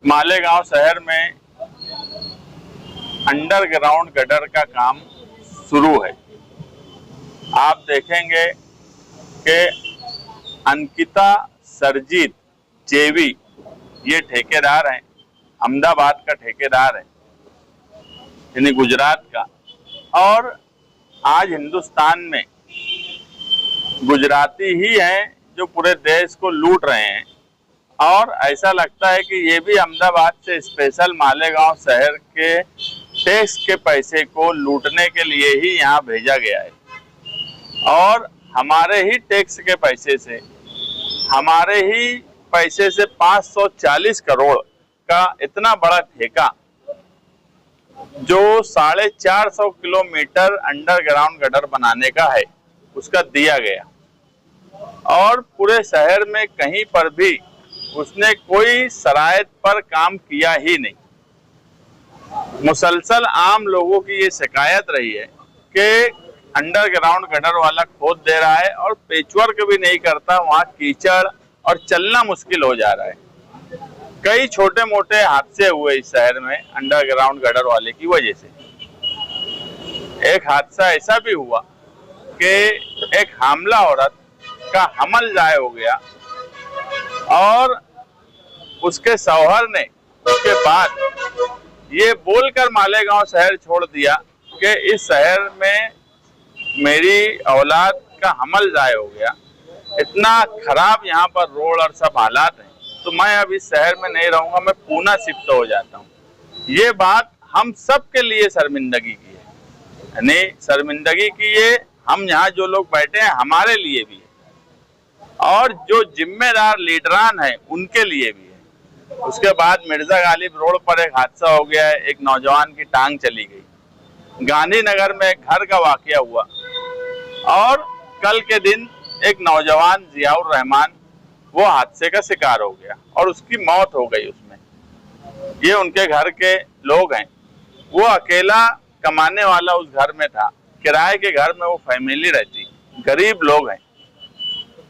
मालेगांव शहर में underground gutter का काम शुरू है। आप देखेंगे कि अंकिता सरजीत जेवी ये ठेकेदार हैं, अहमदाबाद का ठेकेदार है, यानी गुजरात का। और आज हिंदुस्तान में गुजराती ही हैं जो पूरे देश को लूट रहे हैं। और ऐसा लगता है कि ये भी अहमदाबाद से स्पेशल मालेगांव शहर के टैक्स के पैसे को लूटने के लिए ही यहाँ भेजा गया है। और हमारे ही टैक्स के पैसे से, हमारे ही पैसे से 540 करोड़ का इतना बड़ा ठेका जो 450 किलोमीटर अंडरग्राउंड गटर बनाने का है, उसका दिया गया। और पूरे शहर में कहीं पर भी उसने कोई शराइत पर काम किया ही नहीं। मुसलसल आम लोगों की ये शिकायत रही है कि अंडरग्राउंड गटर वाला खोद दे रहा है और पेचवर्क भी नहीं करता, वहां कीचड़ और चलना मुश्किल हो जा रहा है। कई छोटे मोटे हादसे हुए इस शहर में अंडरग्राउंड गटर वाले की वजह से। एक हादसा ऐसा भी हुआ कि एक हामला औरत का हमल जाय हो गया और उसके शौहर ने उसके बाद ये बोलकर मालेगांव शहर छोड़ दिया कि इस शहर में मेरी औलाद का हमल जाय हो गया। इतना खराब यहाँ पर रोड और सब हालात हैं, तो मैं अब इस शहर में नहीं रहूंगा, मैं पूना शिफ्ट हो जाता हूँ। ये बात हम सब के लिए शर्मिंदगी की है, यानी शर्मिंदगी की ये हम यहाँ जो लोग बैठे हैं हमारे लिए भी है और जो जिम्मेदार लीडरान है उनके लिए भी है। उसके बाद मिर्जा गालिब रोड पर एक हादसा हो गया है, एक नौजवान की टांग चली गई। गांधीनगर में एक घर का वाकया हुआ और कल के दिन एक नौजवान जियाउर रहमान वो हादसे का शिकार हो गया और उसकी मौत हो गई उसमें। ये उनके घर के लोग हैं, वो अकेला कमाने वाला उस घर में था, किराए के घर में वो फैमिली रहती, गरीब लोग हैं।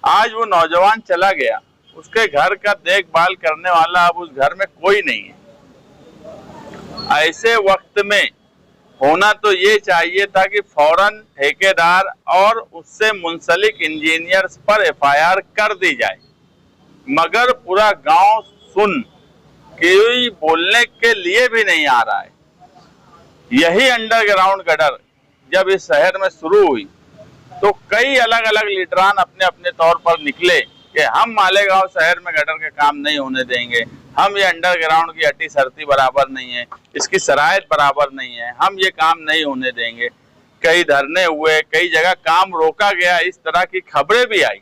आज वो नौजवान चला गया, उसके घर का देखभाल करने वाला अब उस घर में कोई नहीं है। ऐसे वक्त में होना तो ये चाहिए था कि फौरन ठेकेदार और उससे मुंसलिक इंजीनियर्स पर एफआईआर कर दी जाए, मगर पूरा गांव सुन कोई बोलने के लिए भी नहीं आ रहा है। यही अंडरग्राउंड गटर जब इस शहर में शुरू हुई तो कई अलग अलग लीडरान अपने अपने तौर पर निकले कि हम मालेगांव शहर में गटर का काम नहीं होने देंगे, हम ये अंडरग्राउंड की अटी शर्ती बराबर नहीं है, इसकी शराइत बराबर नहीं है, हम ये काम नहीं होने देंगे। कई धरने हुए, कई जगह काम रोका गया, इस तरह की खबरें भी आई,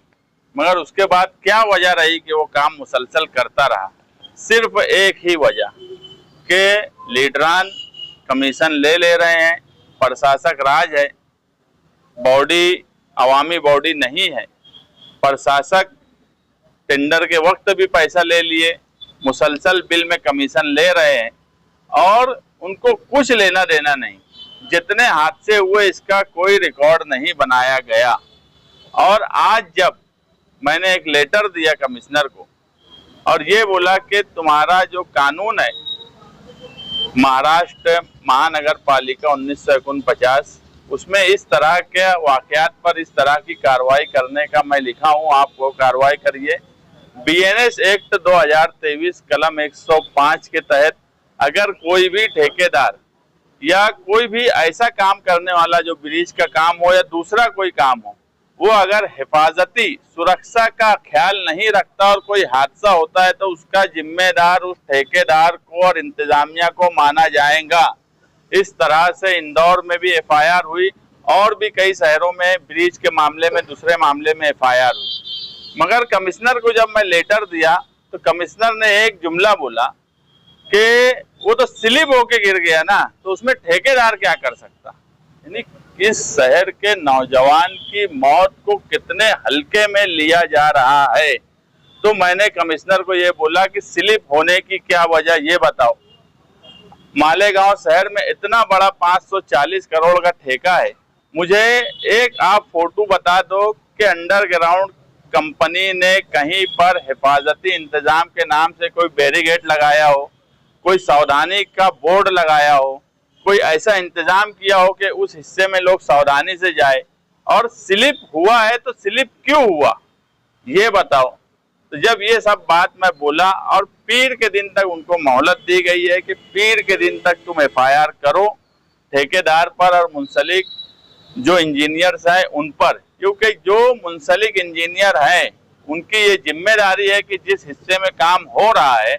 मगर उसके बाद क्या वजह रही कि वो काम मुसलसल करता रहा? सिर्फ एक ही वजह कि लीडरान कमीशन ले रहे हैं, प्रशासक राज है, बॉडी अवामी बॉडी नहीं है। प्रशासक टेंडर के वक्त भी पैसा ले लिए, मुसलसल बिल में कमीशन ले रहे हैं और उनको कुछ लेना देना नहीं। जितने हादसे हुए इसका कोई रिकॉर्ड नहीं बनाया गया। और आज जब मैंने एक लेटर दिया कमिश्नर को और ये बोला कि तुम्हारा जो कानून है महाराष्ट्र महानगर पालिका 1949 उसमें इस तरह के वाकयात पर इस तरह की कार्रवाई करने का मैं लिखा हूं, आप वो कार्रवाई करिए। बीएनएस एक्ट 2023 कलम 105 के तहत अगर कोई भी ठेकेदार या कोई भी ऐसा काम करने वाला जो ब्रिज का काम हो या दूसरा कोई काम हो, वो अगर हिफाजती सुरक्षा का ख्याल नहीं रखता और कोई हादसा होता है तो उसका जिम्मेदार उस ठेकेदार को और इंतजामिया को माना जाएगा। इस तरह से इंदौर में भी एफआईआर हुई और भी कई शहरों में ब्रिज के मामले में, दूसरे मामले में एफआईआर हुई। मगर कमिश्नर को जब मैं लेटर दिया तो कमिश्नर ने एक जुमला बोला कि वो तो स्लिप होके गिर गया ना, तो उसमें ठेकेदार क्या कर सकता। यानी इस शहर के नौजवान की मौत को कितने हल्के में लिया जा रहा है। तो मैंने कमिश्नर को ये बोला कि स्लिप होने की क्या वजह ये बताओ। मालेगांव शहर में इतना बड़ा 540 करोड़ का ठेका है, मुझे एक आप फोटो बता दो कि अंडरग्राउंड कंपनी ने कहीं पर हिफाजती इंतजाम के नाम से कोई बैरिकेड लगाया हो, कोई सावधानी का बोर्ड लगाया हो, कोई ऐसा इंतजाम किया हो कि उस हिस्से में लोग सावधानी से जाए। और स्लिप हुआ है तो स्लिप क्यों हुआ ये बताओ। तो जब ये सब बात मैं बोला और पीर के दिन तक उनको मोहलत दी गई है कि पीर के दिन तक तुम एफआईआर करो ठेकेदार पर और मुंसलिक जो इंजीनियर्स हैं उन पर, क्योंकि जो मुंसलिक इंजीनियर हैं उनकी ये जिम्मेदारी है कि जिस हिस्से में काम हो रहा है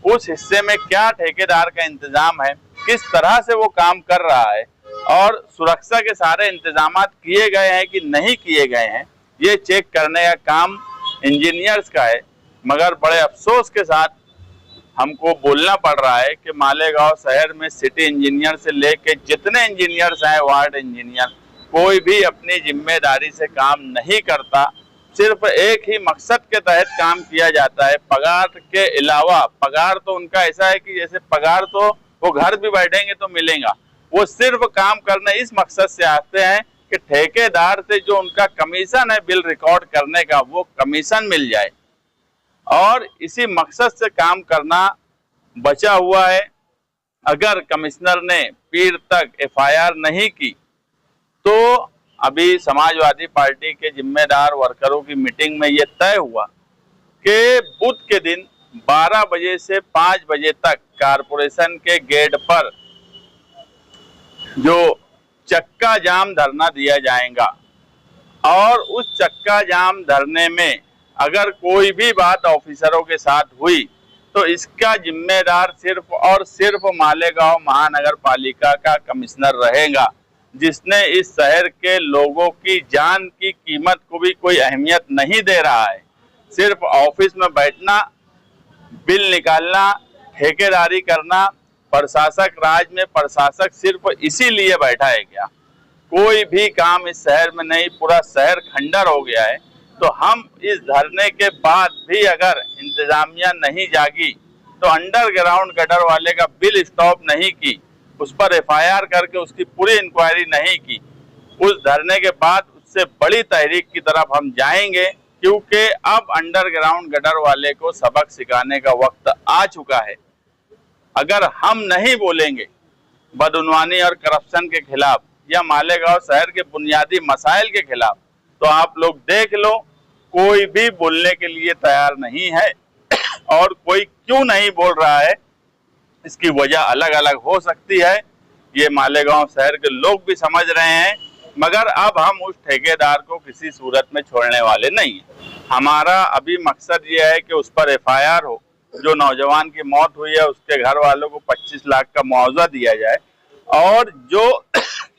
उस हिस्से में क्या ठेकेदार का इंतजाम है, किस तरह से वो काम कर रहा है और सुरक्षा के सारे इंतजाम किए गए हैं कि नहीं किए गए हैं, ये चेक करने का काम इंजीनियर्स का है। मगर बड़े अफसोस के साथ हमको बोलना पड़ रहा है कि मालेगांव शहर में सिटी इंजीनियर से लेके जितने इंजीनियर्स हैं, वार्ड इंजीनियर, कोई भी अपनी जिम्मेदारी से काम नहीं करता। सिर्फ एक ही मकसद के तहत काम किया जाता है, पगार के अलावा। पगार तो उनका ऐसा है कि जैसे पगार तो वो घर भी बैठेंगे तो मिलेगा, वो सिर्फ काम करने इस मकसद से आते हैं कि ठेकेदार से जो उनका कमीशन है बिल रिकॉर्ड करने का, वो कमीशन मिल जाए। और इसी मकसद से काम करना बचा हुआ है। अगर कमिश्नर ने पीर तक एफआईआर नहीं की तो अभी समाजवादी पार्टी के जिम्मेदार वर्करों की मीटिंग में ये तय हुआ कि बुध के दिन 12 बजे से 5 बजे तक कारपोरेशन के गेट पर जो चक्का जाम धरना दिया जाएगा और उस चक्का जाम धरने में अगर कोई भी बात ऑफिसरों के साथ हुई तो इसका जिम्मेदार सिर्फ और सिर्फ मालेगांव महानगर पालिका का कमिश्नर रहेगा, जिसने इस शहर के लोगों की जान की कीमत को भी कोई अहमियत नहीं दे रहा है। सिर्फ ऑफिस में बैठना, बिल निकालना, ठेकेदारी करना। प्रशासक राज में प्रशासक सिर्फ इसीलिए बैठा है क्या? कोई भी काम इस शहर में नहीं, पूरा शहर खंडर हो गया है। तो हम इस धरने के बाद भी अगर इंतजामिया नहीं जागी तो अंडरग्राउंड गटर वाले का बिल स्टॉप नहीं की, उस पर एफआईआर करके उसकी पूरी इंक्वायरी नहीं की, उस धरने के बाद उससे बड़ी तहरीक की तरफ हम जाएंगे, क्योंकि अब अंडरग्राउंड गटर वाले को सबक सिखाने का वक्त आ चुका है। अगर हम नहीं बोलेंगे बदउनवानी और करप्शन के खिलाफ या मालेगांव शहर के बुनियादी मसाइल के खिलाफ, तो आप लोग देख लो कोई भी बोलने के लिए तैयार नहीं है। और कोई क्यों नहीं बोल रहा है इसकी वजह अलग अलग हो सकती है, ये मालेगांव शहर के लोग भी समझ रहे हैं। मगर अब हम उस ठेकेदार को किसी सूरत में छोड़ने वाले नहीं हैं। हमारा अभी मकसद ये है कि उस पर एफआईआर हो, जो नौजवान की मौत हुई है उसके घर वालों को 25 लाख का मुआवजा दिया जाए और जो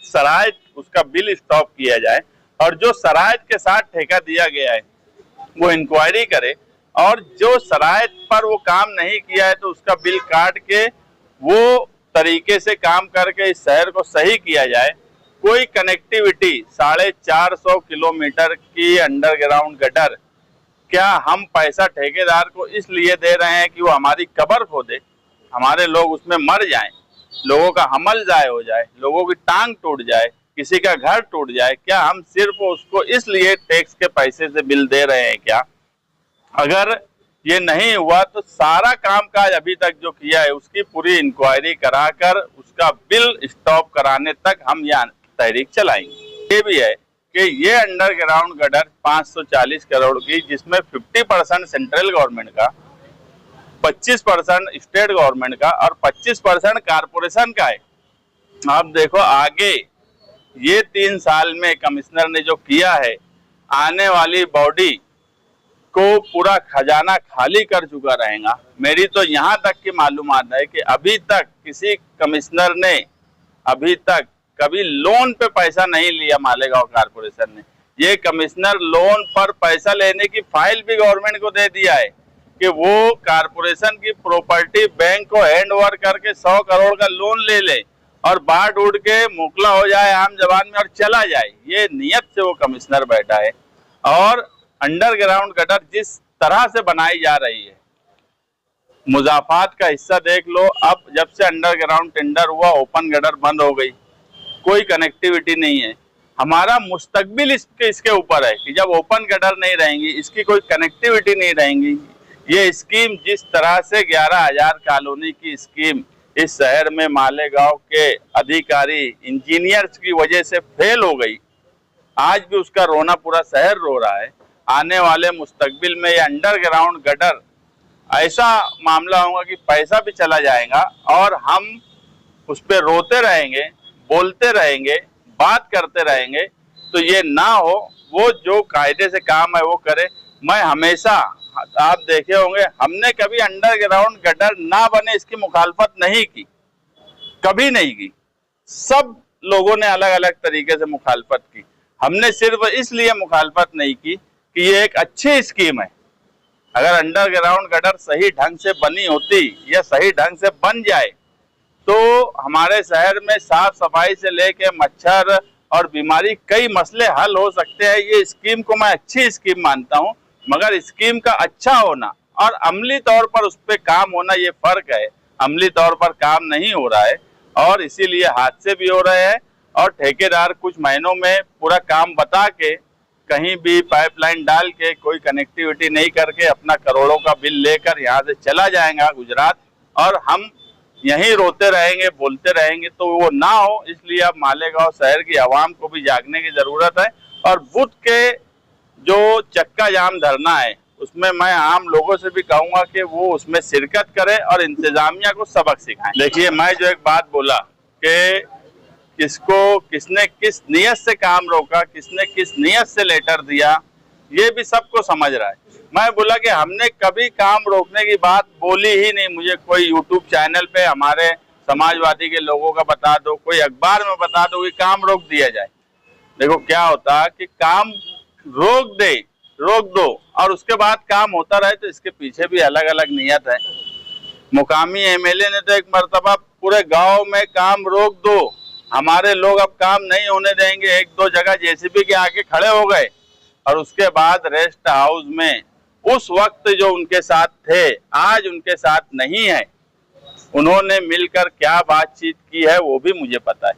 शराइत उसका बिल स्टॉप किया जाए और जो शराइत के साथ ठेका दिया गया है वो इंक्वायरी करे और जो शराइत पर वो काम नहीं किया है तो उसका बिल काट के वो तरीके से काम करके इस शहर को सही किया जाए। कोई कनेक्टिविटी 450 किलोमीटर की अंडरग्राउंड गटर, क्या हम पैसा ठेकेदार को इसलिए दे रहे हैं कि वो हमारी कब्र खोदे, हमारे लोग उसमें मर जाएं, लोगों का हमल जाए हो जाए, लोगों की टांग टूट जाए, किसी का घर टूट जाए? क्या हम सिर्फ उसको इसलिए टैक्स के पैसे से बिल दे रहे हैं क्या? अगर ये नहीं हुआ तो सारा कामकाज अभी तक जो किया है उसकी पूरी इंक्वायरी कराकर उसका बिल स्टॉप कराने तक हम यहाँ तहरीक चलाएंगे। ये भी है कि ये अंडरग्राउंड गटर 540 करोड़ की, जिसमें 50% सेंट्रल गवर्नमेंट का, 25% स्टेट गवर्नमेंट का और 25% कारपोरेशन का है। आप देखो आगे ये 3 साल में कमिश्नर ने जो किया है, आने वाली बॉडी को पूरा खजाना खाली कर चुका रहेगा। मेरी तो यहाँ तक की मालूमात है कि अभी तक किसी कमिश्नर ने अभी तक कभी लोन पे पैसा नहीं लिया मालेगांव कारपोरेशन ने। ये कमिश्नर लोन पर पैसा लेने की फाइल भी गवर्नमेंट को दे दिया है कि वो कारपोरेशन की प्रॉपर्टी बैंक को हैंड ओवर करके 100 करोड़ का लोन ले ले और बाढ़ उड़ के मुकला हो जाए आम जवान में और चला जाए। ये नियत से वो कमिश्नर बैठा है। और अंडरग्राउंड गटर जिस तरह से बनाई जा रही है, मुजाफात का हिस्सा देख लो। अब जब से अंडरग्राउंड टेंडर हुआ ओपन गटर बंद हो गई, कोई कनेक्टिविटी नहीं है। हमारा मुस्तकबिल इसके ऊपर है कि जब ओपन गटर नहीं रहेंगी, इसकी कोई कनेक्टिविटी नहीं रहेंगी, ये स्कीम जिस तरह से 11,000 कॉलोनी की स्कीम इस शहर में मालेगांव के अधिकारी इंजीनियर्स की वजह से फेल हो गई, आज भी उसका रोना पूरा शहर रो रहा है। आने वाले मुस्तकबिल में ये अंडरग्राउंड गटर ऐसा मामला होगा कि पैसा भी चला जाएगा और हम उस पर रोते रहेंगे, बोलते रहेंगे, बात करते रहेंगे। तो ये ना हो, वो जो कायदे से काम है वो करे। मैं हमेशा, आप देखे होंगे, हमने कभी अंडरग्राउंड गटर ना बने इसकी मुखालफत नहीं की, कभी नहीं की। सब लोगों ने अलग अलग तरीके से मुखालफत की। हमने सिर्फ इसलिए मुखालफत नहीं की कि ये एक अच्छी स्कीम है। अगर अंडरग्राउंड गटर सही ढंग से बनी होती या सही ढंग से बन जाए तो हमारे शहर में साफ सफाई से लेके मच्छर और बीमारी कई मसले हल हो सकते हैं। ये स्कीम को मैं अच्छी स्कीम मानता हूँ, मगर स्कीम का अच्छा होना और अमली तौर पर उस पर काम होना, ये फर्क है। अमली तौर पर काम नहीं हो रहा है और इसीलिए हादसे भी हो रहे हैं और ठेकेदार कुछ महीनों में पूरा काम बता के कहीं भी पाइपलाइन डाल के कोई कनेक्टिविटी नहीं करके अपना करोड़ों का बिल लेकर यहाँ से चला जाएगा गुजरात, और हम यहीं रोते रहेंगे, बोलते रहेंगे। तो वो ना हो, इसलिए अब मालेगांव शहर की आवाम को भी जागने की जरूरत है। और बुध के जो चक्का जाम धरना है उसमें मैं आम लोगों से भी कहूंगा कि वो उसमें शिरकत करें और इंतजामिया को सबक सिखाएं। देखिए, मैं जो एक बात बोला कि किसको किसने किस नियत से काम रोका, किसने किस नियत से लेटर दिया, ये भी सबको समझ रहा है। मैं बोला कि हमने कभी काम रोकने की बात बोली ही नहीं। मुझे कोई यूट्यूब चैनल पे हमारे समाजवादी के लोगों का बता दो, कोई अखबार में बता दो कि काम रोक दिया जाए। देखो क्या होता कि काम रोक दो और उसके बाद काम होता रहे, तो इसके पीछे भी अलग अलग नियत है। मुकामी एमएलए ने तो एक मर्तबा पूरे गांव में काम रोक दो, हमारे लोग अब काम नहीं होने देंगे, एक दो जगह जेसीबी के आके खड़े हो गए, और उसके बाद रेस्ट हाउस में उस वक्त जो उनके साथ थे आज उनके साथ नहीं है। उन्होंने मिलकर क्या बातचीत की है वो भी मुझे पता है।